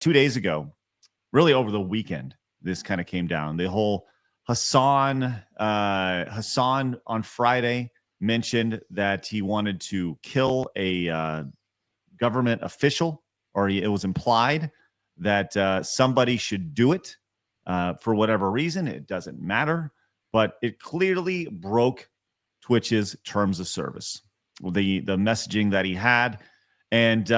2 days ago, really over the weekend, this kind of came down. The whole Hassan on Friday mentioned that he wanted to kill a government official, or it was implied that somebody should do it for whatever reason. It doesn't matter, but it clearly broke Twitch's terms of service, the messaging that he had. And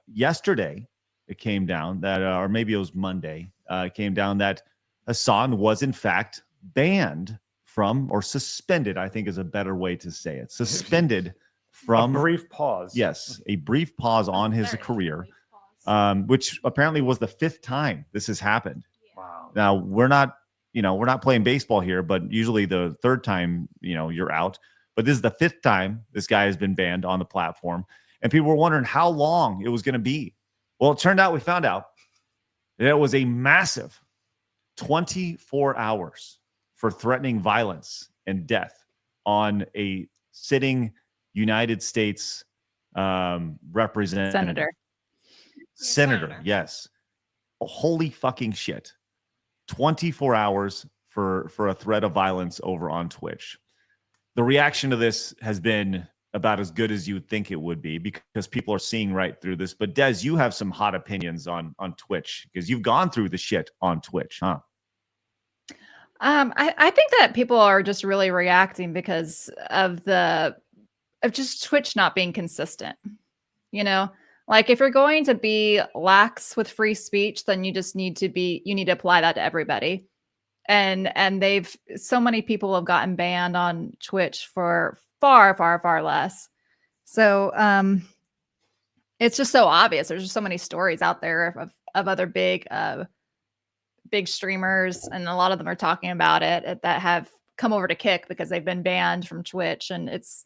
yesterday, it came down that, or maybe it was Monday, it came down that Hassan was in fact banned from, or suspended, I think is a better way to say it, suspended from a brief pause. Yes, a brief pause on his career, which apparently was the 5th time this has happened. Wow. Now we're not playing baseball here, but usually the 3rd time, you're out. But this is the 5th time this guy has been banned on the platform, and people were wondering how long it was going to be. Well, it turned out we found out that it was a massive 24 hours for threatening violence and death on a sitting United States representative. Senator, yes. Holy fucking shit. 24 hours for a threat of violence over on Twitch. The reaction to this has been about as good as you would think it would be, because people are seeing right through this. But Des, you have some hot opinions on Twitch, because you've gone through the shit on Twitch, huh? I think that people are just really reacting because of just Twitch not being consistent. Like if you're going to be lax with free speech, then you need to apply that to everybody. And so many people have gotten banned on Twitch for far, far, far less. So it's just so obvious. There's just so many stories out there of other big streamers, and a lot of them are talking about it, that have come over to Kick because they've been banned from Twitch. And it's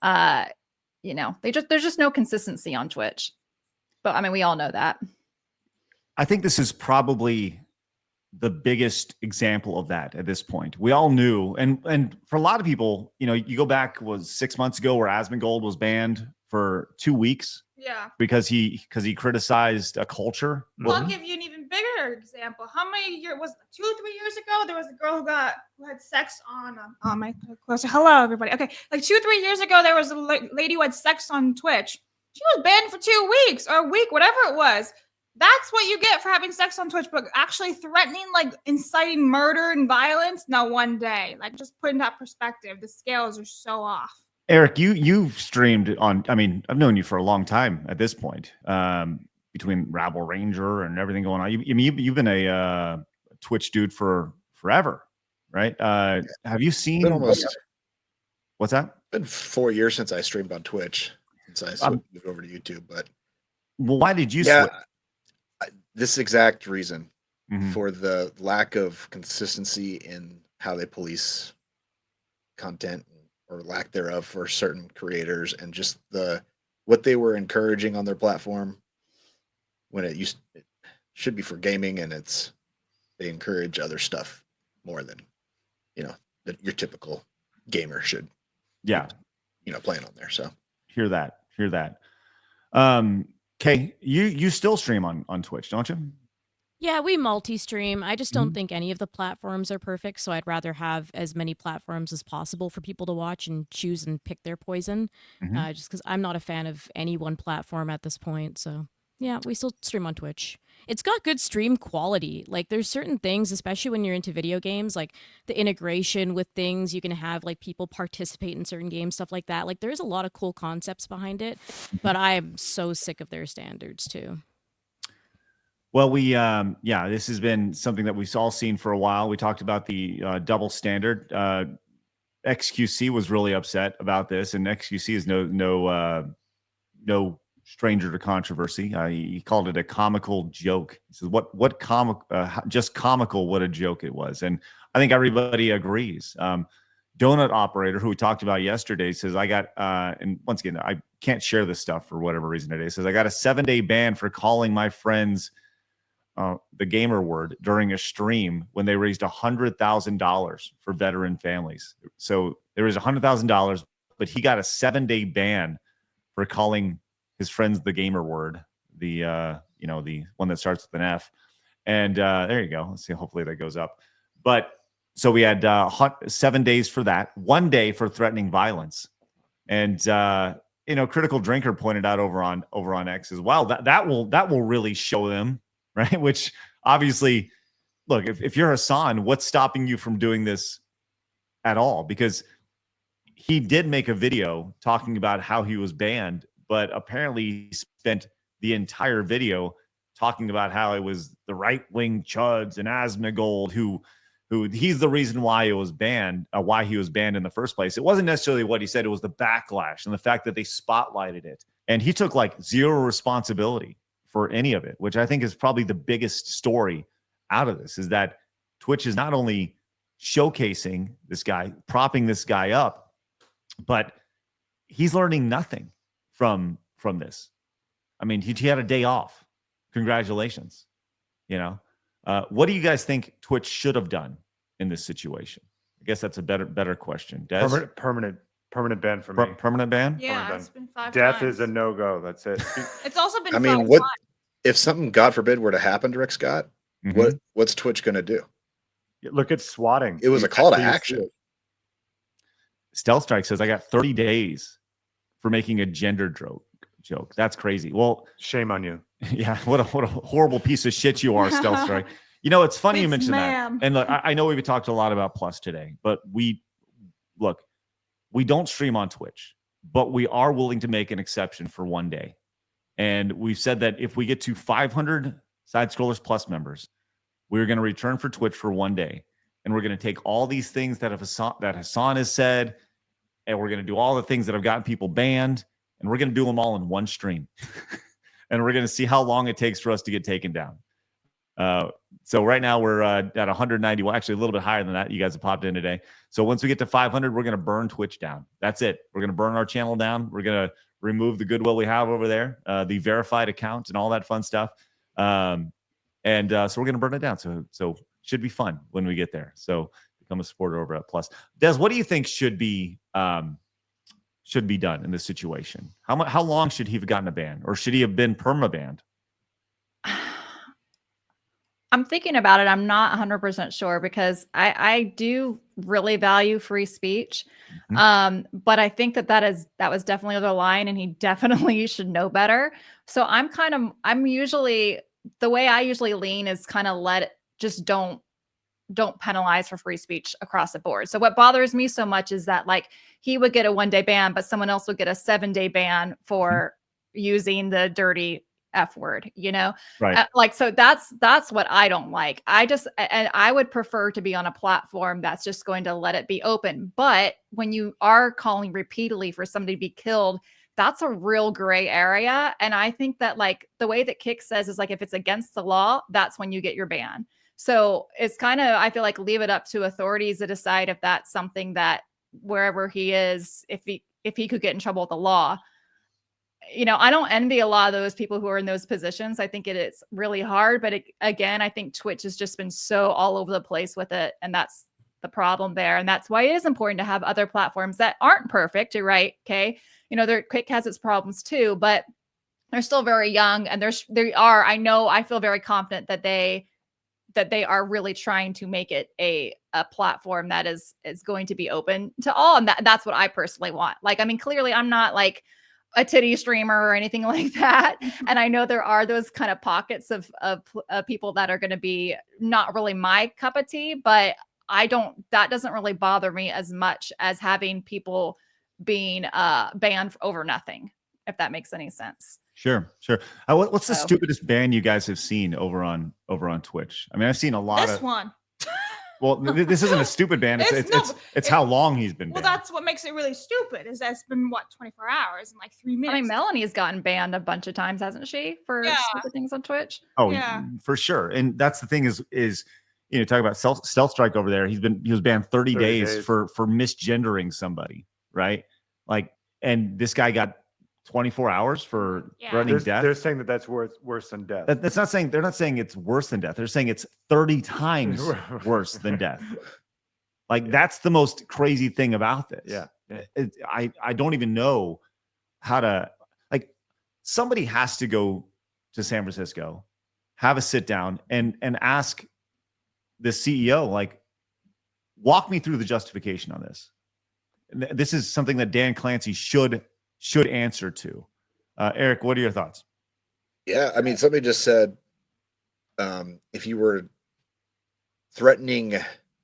there's just no consistency on Twitch. But I mean, we all know that. I think this is probably the biggest example of that at this point. We all knew, and for a lot of people, you go back, was 6 months ago, where Asmongold was banned for 2 weeks. Yeah. Because he criticized a culture. I'll give you an even bigger example. How many years was it, 2 or 3 years ago? There was a girl who had sex on my closer. Hello, everybody. Okay, like 2 or 3 years ago, there was a lady who had sex on Twitch. She was banned for 2 weeks or a week, whatever it was. That's what you get for having sex on Twitch, but actually threatening, like inciting murder and violence, no, 1 day. Like, just put in that perspective, the scales are so off. Eric, you've streamed on, I mean, I've known you for a long time at this point, between Rabble Ranger and everything going on. You've been a Twitch dude for forever, right? Have you seen almost, what's that? It's been 4 years since I streamed on Twitch, since I moved over to YouTube. But well, why did you switch? This exact reason, for the lack of consistency in how they police content, or lack thereof, for certain creators, and just what they were encouraging on their platform, when it should be for gaming, and they encourage other stuff more than your typical gamer should playing on there. So hear that. Okay, you still stream on Twitch, don't you? Yeah, we multi-stream. I just don't think any of the platforms are perfect, so I'd rather have as many platforms as possible for people to watch and choose and pick their poison, just because I'm not a fan of any one platform at this point. So yeah, we still stream on Twitch. It's got good stream quality. Like, there's certain things, especially when you're into video games, like the integration with things. You can have like people participate in certain games, stuff like that. Like, there's a lot of cool concepts behind it, but I am so sick of their standards too. Well, this has been something that we've all seen for a while. We talked about the double standard. XQC was really upset about this, and XQC is no stranger to controversy. He called it a comical joke. He says, "What just comical? What a joke it was!" And I think everybody agrees. Donut Operator, who we talked about yesterday, says, "I got," and once again, I can't share this stuff for whatever reason today. Says, "I got a 7-day ban for calling my friends the gamer word during a stream when they raised $100,000 for veteran families." So there was $100,000, but he got a 7-day ban for calling his friends the gamer word. the one that starts with an F. And there you go. Let's see. Hopefully that goes up. But so we had 7 days for that, 1 day for threatening violence. And Critical Drinker pointed out over on X as well that will really show them, right? Which obviously, look, if you're Hassan, what's stopping you from doing this at all? Because he did make a video talking about how he was banned, but apparently he spent the entire video talking about how it was the right-wing chuds and Asmongold who he's the reason why it was banned, why he was banned in the first place. It wasn't necessarily what he said. It was the backlash and the fact that they spotlighted it. And he took like zero responsibility for any of it, which I think is probably the biggest story out of this, is that Twitch is not only showcasing this guy, propping this guy up, but he's learning nothing from this. I mean, he had a day off. Congratulations. What do you guys think Twitch should have done in this situation? I guess that's a better question. Des? Permanent ban for me. Permanent ban? Yeah, it's been 5 Death times. is a no-go. That's it. It's also been. I mean, 5 what times. if something, God forbid, were to happen to Rick Scott? What's Twitch going to do? Look at swatting. It was a call to action. Stealth Strike says, I got 30 days for making a gender joke. That's crazy. Well, shame on you. Yeah, what a horrible piece of shit you are, Stealth Strike. It's funny you mentioned that. And look, I know we've talked a lot about Plus today, but we don't stream on Twitch, but we are willing to make an exception for 1 day. And we've said that if we get to 500 Side Scrollers Plus members, we're going to return for Twitch for 1 day. And we're going to take all these things that Hassan has said, and we're going to do all the things that have gotten people banned, and we're going to do them all in one stream. And we're going to see how long it takes for us to get taken down. So right now we're at 190. Well, actually a little bit higher than that. You guys have popped in today. So once we get to 500, we're going to burn Twitch down. That's it. We're going to burn our channel down. We're going to remove the goodwill we have over there, the verified account and all that fun stuff. So we're going to burn it down. So should be fun when we get there. So become a supporter over at Plus. Des, what do you think should be done in this situation? How long should he have gotten a ban, or should he have been perma-banned? I'm thinking about it. I'm not 100% sure because I do really value free speech. But I think that was definitely the line, and he definitely should know better. So I'm usually, the way I usually lean is kind of don't penalize for free speech across the board. So what bothers me so much is that like he would get a 1 day ban, but someone else would get a 7-day ban for using the dirty F word, right? So that's what I don't like. I would prefer to be on a platform that's just going to let it be open. But when you are calling repeatedly for somebody to be killed, that's a real gray area. And I think that like the way that Kick says is like, if it's against the law, that's when you get your ban. So it's kind of, I feel like leave it up to authorities to decide if that's something that wherever he is, if he could get in trouble with the law. I don't envy a lot of those people who are in those positions. I think it's really hard, but again, I think Twitch has just been so all over the place with it. And that's the problem there. And that's why it is important to have other platforms that aren't perfect. You're right. Okay. Quick has its problems too, but they're still very young, and I feel very confident that they are really trying to make it a platform that is going to be open to all. And that's what I personally want. Like, I mean, clearly I'm not like a titty streamer or anything like that. And I know there are those kind of pockets of people that are going to be not really my cup of tea, but that doesn't really bother me as much as having people being banned over nothing, if that makes any sense. Sure. What's the stupidest ban you guys have seen over on Twitch? I mean, I've seen a lot This one. Well, this isn't a stupid ban. It's how long he's been banned. Well, that's what makes it really stupid, is that it's been 24 hours and like 3 minutes. I mean, Melanie's gotten banned a bunch of times, hasn't she, for stupid things on Twitch? Oh, yeah, for sure. And that's the thing is talk about Stealth Strike over there. He was banned 30 days for misgendering somebody, right? Like, and this guy got 24 hours for threatening death. They're saying that's worse than death. They're not saying it's worse than death. They're saying it's 30 times worse than death. Like, that's the most crazy thing about this. Yeah. I don't even know how to, like, somebody has to go to San Francisco, have a sit down, and ask the CEO, like, walk me through the justification on this. This is something that Dan Clancy should answer to. Eric, what are your thoughts? Yeah, I mean, somebody just said, if you were threatening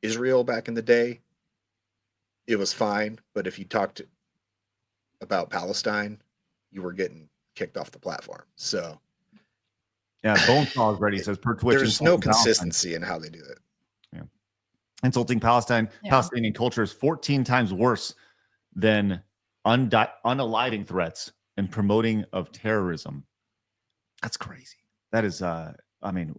Israel back in the day, it was fine. But if you talked about Palestine, you were getting kicked off the platform. So yeah, Bonesaw is ready. Says per Twitch. There's no consistency in how they do it. Yeah, insulting Palestinian culture is 14 times worse than unaliving threats and promoting of terrorism. That's crazy. That is, I mean,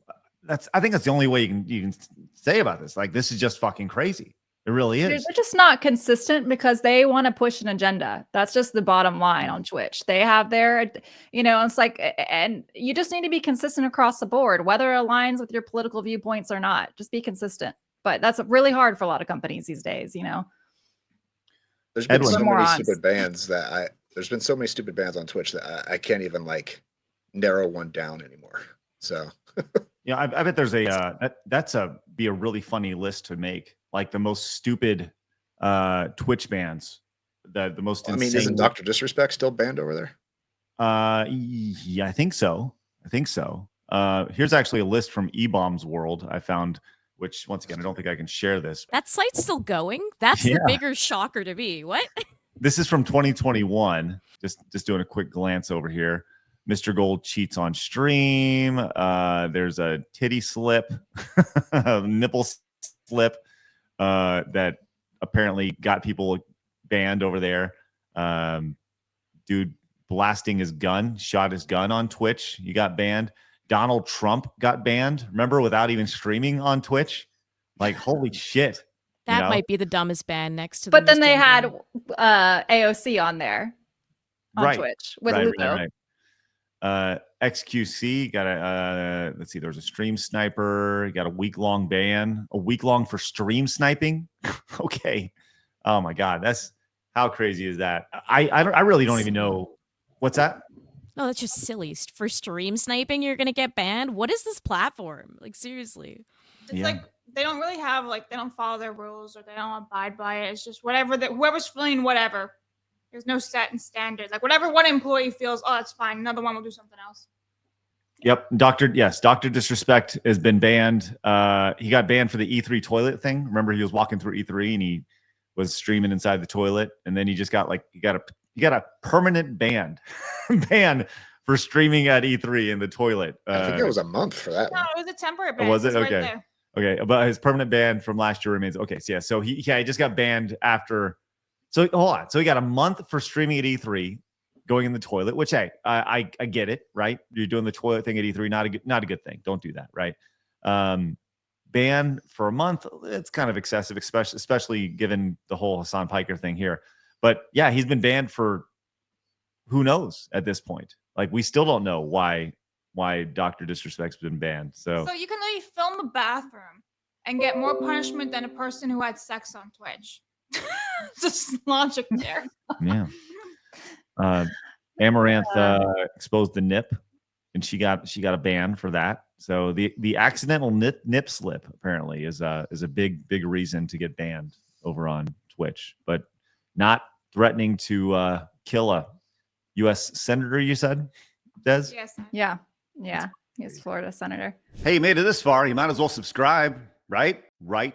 I think that's the only way you can say about this. Like, this is just fucking crazy. It really is. They're just not consistent because they want to push an agenda. That's just the bottom line on Twitch. They have their, it's like, and you just need to be consistent across the board, whether it aligns with your political viewpoints or not. Just be consistent. But that's really hard for a lot of companies these days, There's been Edwin. so many stupid bans there's been so many stupid bans on Twitch that I can't even like narrow one down anymore. So yeah, I bet there's be a really funny list to make, like the most stupid Twitch bans, the most insane. I mean, isn't Dr. Disrespect still banned over there? Yeah, I think so. Here's actually a list from eBomb's World I found, which once again, I don't think I can share this. That site's still going? That's the bigger shocker to me. What? This is from 2021. Just doing a quick glance over here. Mr. Gold cheats on stream. There's a titty slip, a nipple slip that apparently got people banned over there. Dude blasting his gun, shot his gun on Twitch. You got banned. Donald Trump got banned. Remember, without even streaming on Twitch. Like, holy shit. That might be the dumbest ban next to the But then they misgender had AOC on there on Twitch with Lugo. XQC got a let's see, there was a stream sniper, got a week-long ban, a week-long for stream sniping. Okay. Oh my God. That's how crazy is that? I really don't even know. What's that? No, that's just silly. For stream sniping, you're gonna get banned. What is this platform? Like, seriously. It's like they don't really have they don't follow their rules or they don't abide by it. It's just whatever whoever's feeling whatever. There's no set and standards. Like whatever one employee feels, oh, that's fine. Another one will do something else. Yep. Dr. Disrespect has been banned. He got banned for the E3 toilet thing. Remember, he was walking through E3 and he was streaming inside the toilet, and then he just got he got a permanent ban for streaming at E3 in the toilet. I think it was a month for that one. No, it was a temporary ban. Was it? It's Okay. Right okay. But his permanent ban from last year remains. Okay. So yeah. So he just got banned after. So hold on. So he got a month for streaming at E3, going in the toilet, which, hey, I get it, right? You're doing the toilet thing at E3, not a good thing. Don't do that, right? Ban for a month, it's kind of excessive, especially given the whole Hassan Piker thing here. But yeah, he's been banned for who knows at this point. Like, we still don't know why Dr. Disrespect's been banned. So you can literally film a bathroom and get more punishment than a person who had sex on Twitch. Just logic there. Yeah. Amaranth exposed the nip, and she got a ban for that. So the accidental nip slip apparently is a big reason to get banned over on Twitch, but not threatening to kill a U.S. senator. You said, Des? Yes. Yeah. He's Florida senator. Hey, you made it this far. You might as well subscribe, right? Right